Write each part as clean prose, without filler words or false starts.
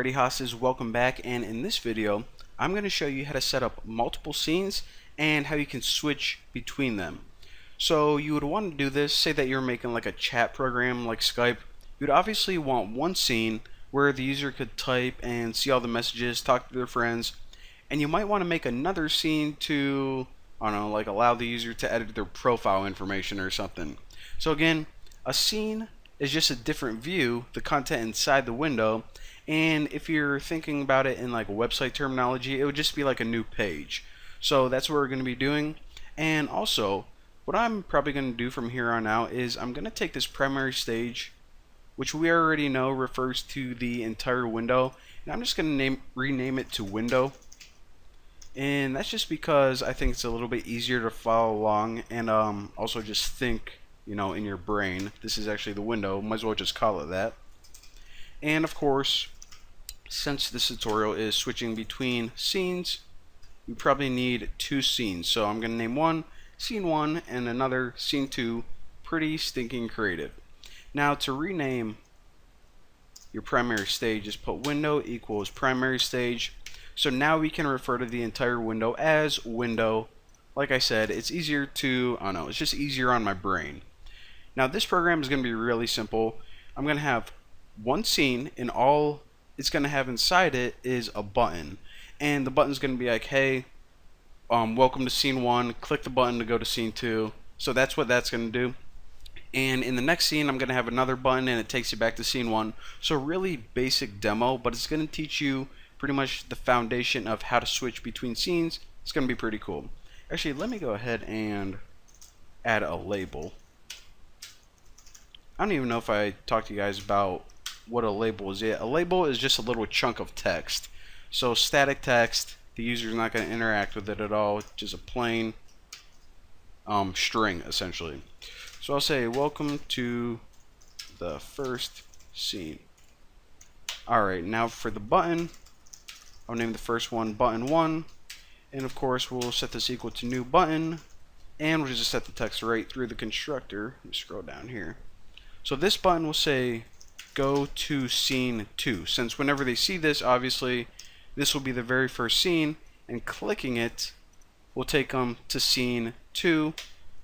Alrighty hosses, welcome back, and in this video I'm going to show you how to set up multiple scenes and how you can switch between them. So you would want to do this, say that you're making like a chat program like Skype. You'd obviously want one scene where the user could type and see all the messages, talk to their friends, and you might want to make another scene to, I don't know, like allow the user to edit their profile information or something. So again, a scene is just a different view, the content inside the window, and if you're thinking about it in like a website terminology, it would just be like a new page. So that's what we're going to be doing. And also, what I'm probably going to do from here on out is I'm going to take this primary stage, which we already know refers to the entire window, and I'm just going to rename it to window. And that's just because I think it's a little bit easier to follow along, and also just think, you know, in your brain, this is actually the window, might as well just call it that. And of course, since this tutorial is switching between scenes, we probably need two scenes. So I'm going to name one scene 1 and another scene 2. Pretty stinking creative. Now to rename your primary stage, just put window equals primary stage. So now we can refer to the entire window as window. Like I said, it's easier to, I don't know, it's just easier on my brain. Now this program is going to be really simple. I'm going to have one scene, and all it's going to have inside it is a button, and the button's going to be like, hey, welcome to scene 1, click the button to go to scene 2. So that's what that's going to do. And in the next scene I'm going to have another button, and it takes you back to scene 1. So really basic demo, but it's going to teach you pretty much the foundation of how to switch between scenes. It's going to be pretty cool. Actually, let me go ahead and add a label. I don't even know if I talked to you guys about what a label is yet. A label is just a little chunk of text. So static text, the user's not going to interact with it at all, just a plain string essentially. So I'll say welcome to the first scene. Alright, now for the button, I'll name the first one button 1, and of course we'll set this equal to new button, and we'll just set the text right through the constructor. Let me scroll down here. So this button will say go to scene 2, since whenever they see this, obviously this will be the very first scene, and clicking it will take them to scene 2.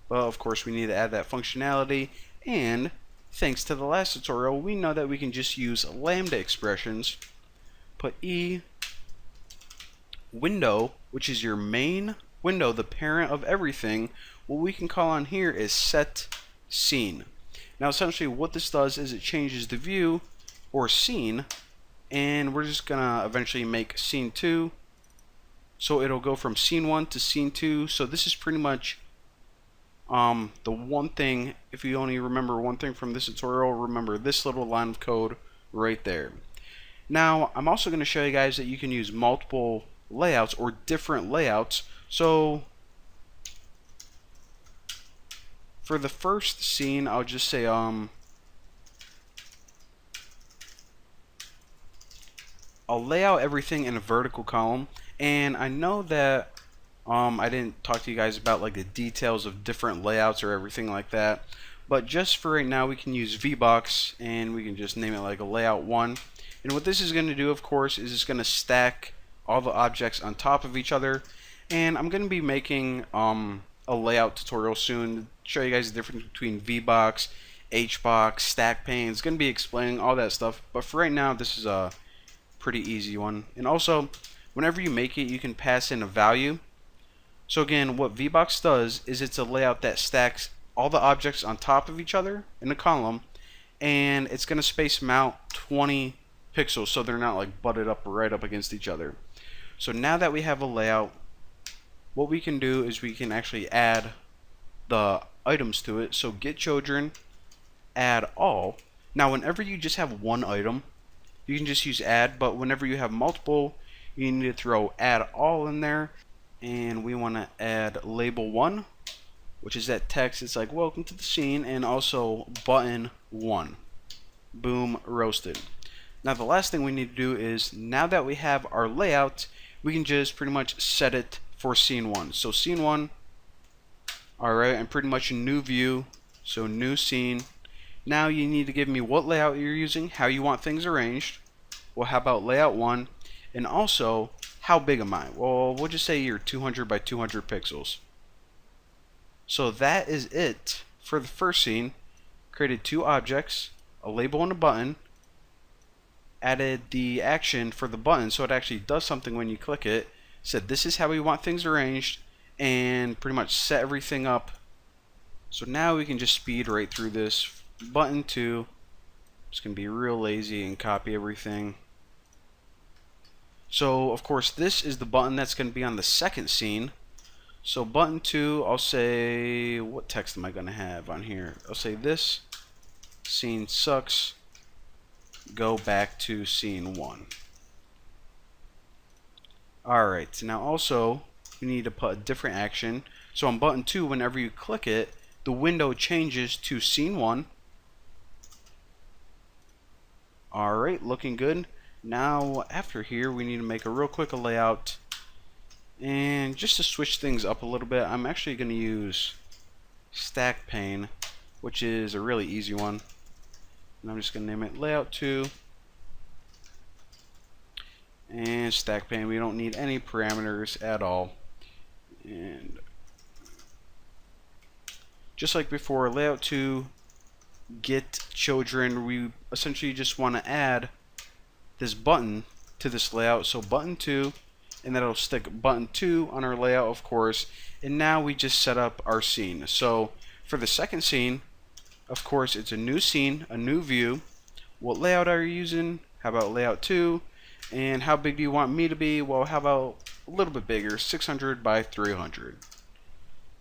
Well, of course we need to add that functionality, and thanks to the last tutorial we know that we can just use lambda expressions. Put e window, which is your main window, the parent of everything. What we can call on here is set scene. Now essentially what this does is it changes the view or scene, and we're just gonna eventually make scene 2, so it'll go from scene 1 to scene 2. So this is pretty much the one thing, if you only remember one thing from this tutorial, remember this little line of code right there. Now I'm also going to show you guys that you can use multiple layouts or different layouts. So for the first scene, I'll just say I'll lay out everything in a vertical column, and I know that I didn't talk to you guys about like the details of different layouts or everything like that, but just for right now we can use VBox, and we can just name it like a layout 1. And what this is going to do, of course, is it's going to stack all the objects on top of each other. And I'm going to be making a layout tutorial soon to show you guys the difference between VBox, HBox, stack pane. It's going to be explaining all that stuff, but for right now this is a pretty easy one. And also, whenever you make it, you can pass in a value. So again, what VBox does is it's a layout that stacks all the objects on top of each other in a column, and it's going to space them out 20 pixels so they're not like butted up right up against each other. So now that we have a layout, what we can do is we can actually add the items to it. So get children, add all. Now whenever you just have one item, you can just use add, but whenever you have multiple, you need to throw add all in there. And we want to add label 1, which is that text. It's like welcome to the scene, and also button 1. Boom, roasted. Now the last thing we need to do is, now that we have our layout, we can just pretty much set it for scene 1. So scene 1, alright, and pretty much a new view, so new scene. Now you need to give me what layout you're using, how you want things arranged, Well, how about layout 1? And also, how big am I? Well, we'll just say you're 200 by 200 pixels. So that is it for the first scene. Created two objects, a label and a button. Added the action for the button so it actually does something when you click it. Said this is how we want things arranged, and pretty much set everything up. So now we can just speed right through this. Button 2. Just gonna be real lazy and copy everything. So of course this is the button that's gonna be on the second scene. So button 2, I'll say, what text am I gonna have on here? I'll say this scene sucks. Go back to scene 1. Alright, so now also we need to put a different action. So on button 2, whenever you click it, the window changes to scene 1. Alright, looking good. Now after here we need to make a real quick layout. And just to switch things up a little bit, I'm actually going to use stack pane, which is a really easy one. And I'm just going to name it layout 2. And stack pane, we don't need any parameters at all. And just like before, layout 2, get children, we essentially just want to add this button to this layout. So button 2, and that'll stick button 2 on our layout, of course. And now we just set up our scene. So for the second scene, of course, it's a new scene, a new view. What layout are you using? How about layout 2? And how big do you want me to be? Well, how about a little bit bigger, 600 by 300.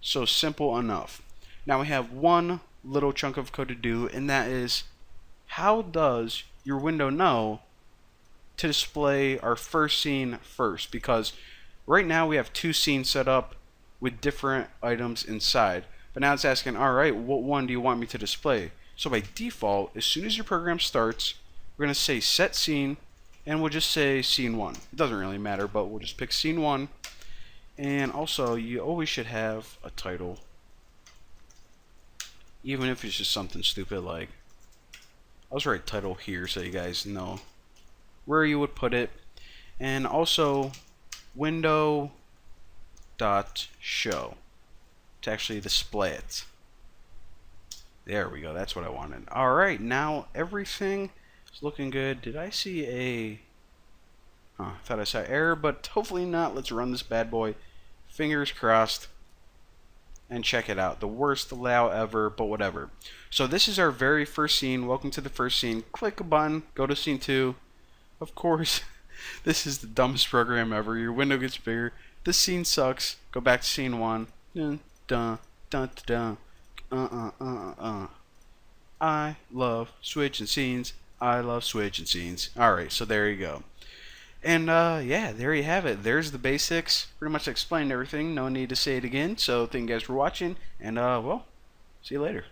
So simple enough. Now we have one little chunk of code to do, and that is, how does your window know to display our first scene first? Because right now we have two scenes set up with different items inside, but now it's asking, alright, what one do you want me to display? So by default, as soon as your program starts, we're going to say set scene, and we'll just say scene 1. It doesn't really matter, but we'll just pick scene 1. And also, you always should have a title, even if it's just something stupid like, I'll just write title here so you guys know where you would put it. And also window dot show to actually display it. There we go, that's what I wanted. Alright, now everything is looking good. Did I see a I thought I saw error, but hopefully not. Let's run this bad boy, fingers crossed, and check it out. The worst layout ever, but whatever. So this is our very first scene. Welcome to the first scene. Click a button, go to scene 2. Of course, this is the dumbest program ever. Your window gets bigger. This scene sucks. Go back to scene 1. Dun, dun, dun, dun, dun. I love switching scenes. I love switching scenes. Alright, so there you go. And yeah, there you have it. There's the basics. Pretty much explained everything. No need to say it again. So thank you guys for watching. And well, see you later.